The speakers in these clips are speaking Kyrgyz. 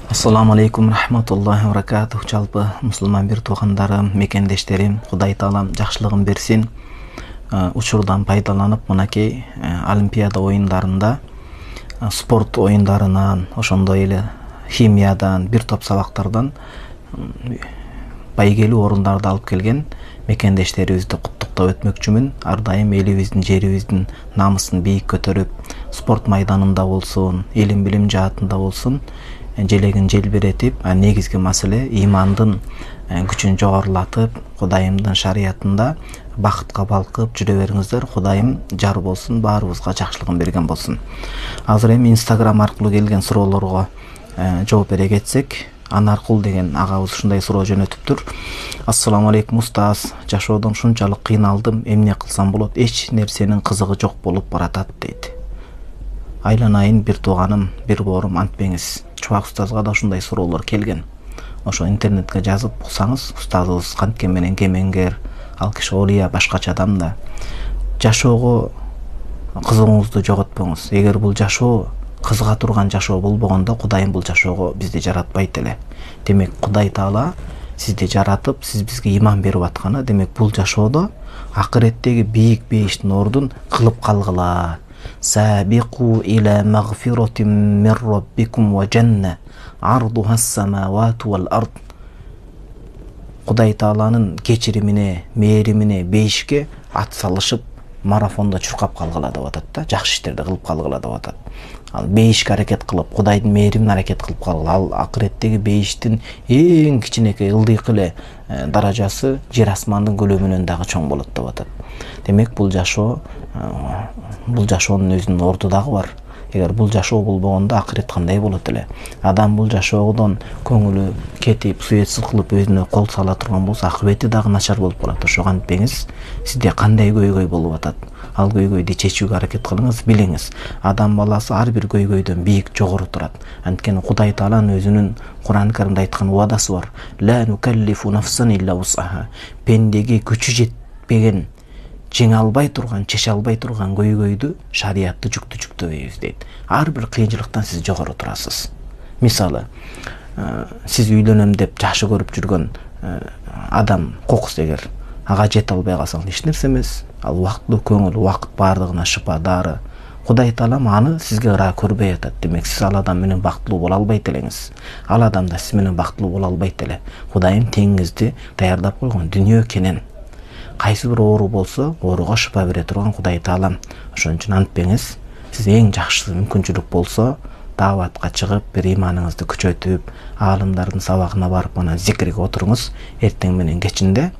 Assalamu alaikum rahmatullahi wa barakatuh. Жалпы мусулман бир туугандарым, мекендештерим, Кудай таалам жакшылыгын берсин. Учурдан пайдаланып, мынакей Олимпиада оюндарында спорт оюндарынан, ошондой эле химиядан, бир топ сабактардан байгелүү орундарды алып келген мекендештерибизди куттуктап өтмөкчүмүн. Ар дайым элибиздин, жерибиздин намысын бийик көтөрүп, спорт майданында болсун, илим билим жаатында болсун, желегин желбиретип, негизги маселе имандын күчүн жогорулатып, Кудайымдын шариятында бакытка балкып жүрө бериңиздер. Кудайым жар болсун, баарыбызга жакшылыгын берген болсун. Азыр эми Instagram аркылуу келген суроолорго жооп бере кетсек, Анаркул деген агабыз ушундай суроо жөнөтүптүр. Ассаламу алейкум устаз, жашоодон шунчалык кыйналдым, эмне кылсам болот? Эч нерсенин кызыгы жок болуп баратат дейт. Айланайын бир тууганым, бир боорум, антпеңиз. Чубак устазга да ушундай суроолор келген. Ошо интернетке жазып уксаңыз, устазыбыз канткен менен кемеңгер, ал киши олия, башкача адам да. Жашоого кызыгыңызды жоготпоңуз. Эгер бул жашоо кызыга турган жашоо болбогондо, Кудайым бул жашоого бизди жаратпайт эле. Демек, Кудай Таала сизди жаратып, сиз бизге иман берип атканы, демек бул жашоодо акыреттеги бийик бейиштин ордун кылып калгыла. Сабиqu ila maghfiratin min rabbikum wa janna arduha as-samawati wal ard. Кудай Тааланын кечиримине, мээримине, бейишке ат салышып, марафондо чуркап калгыла деп атат да, жакшы иштерди кылып калгыла деп атат. Ал бейишке аракет кылып, Кудайдын мээримине аракет кылып калгыла. Ал акыреттеги бейиштин эң кичинекей ылдыйкы эле даражасы жер асмандын көлөмүнөн дагы чоң болот деп атат. Демек, бул жашоонун өзүнүн орду дагы бар. Эгер бул жашоо болбогондо акырет кандай болот эле? Адам бул жашоодон көңүлү кетип, суетсиз кылып өзүнө кол сала турган болсо, акыбети дагы начар болуп калат. Ошого антпеңиз, сизде кандай көйгөй болуп атат? Ал көйгөйдү чечүүгө аракет кылыңыз, билиңиз. Адам баласы ар бир көйгөйдөн бийик, жогору турат. Анткени Кудай Тааланын өзүнүн Кур'ан Каримде айткан уадасы бар. Ла нукаллифу нафсан илля вус'аха. Пендеге күчү жетпеген, жеңе албай турган, чече албай турган көйгөйдү, шариятты жүктөбөйбүз дейт. Ар бир кыйынчылыктан сиз жогору турасыз. Мисалы, сиз үйлөнөм деп жакшы көрүп жүргөн адам кокус эгер ага жете албай калсаң эч нерсе эмес. Ал убактылуу көңүл, убакыт баардыгына шыпа, дары. Кудай Таалам аны сизге ыраа көрбөй атат. Демек, сиз ал адам менен бактылуу боло албайт элеңиз. Ал адам да сиз менен бактылуу боло албайт эле. Кудайым теңиңизди даярдап койгон дүйнө экенин. Кайсы бир оору болсо, ооруга шыпа бере турган Кудай Таалам. Ошон үчүн антпеңиз, сиз эң жакшы мүмкүнчүлүк болсо, дааватка чыгып, бир иманыңызды күчөтүп, аалымдардын сабагына барып, ана зикирге отуруңуз. Эртең менен кечинде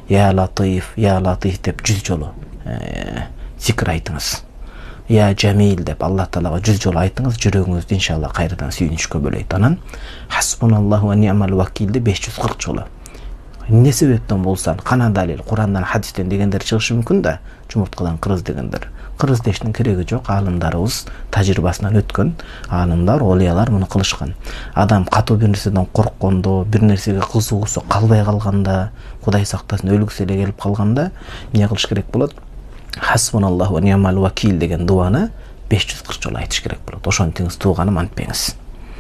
я латиф деп 100 жолу зикир айтыңыз. Я Жамил деп Аллах Таалага 100 жолу айтыңыз, жүрөгүңүздү иншалла кайрадан сүйүнүчкө бөлөйт. Анан хасбуналлаху ва ни'мал вакилди 540 жолу. Эмне себептен болса, кана далил, Курандан, хадистен дегендер чыгышы мүмкүн да, жумурткадан кырыз дегендер. Кырыз дештин кереги жок, аалымдарыбыз тажрыйбасынан өткөн, аалымдар, олиялар муну кылышкан. Адам катуу бир нерседен корккондо, бир нерсеге кызыгуусу калбай калганда, Кудай сактасын, өлүксө эле келип калганда, эмне кылыш керек болот? Хасбуналлаху ва ни'мал вакил деген дуаны 540 жолу айтыш керек болот. Ошентиңиз тууганым, антпеңиз.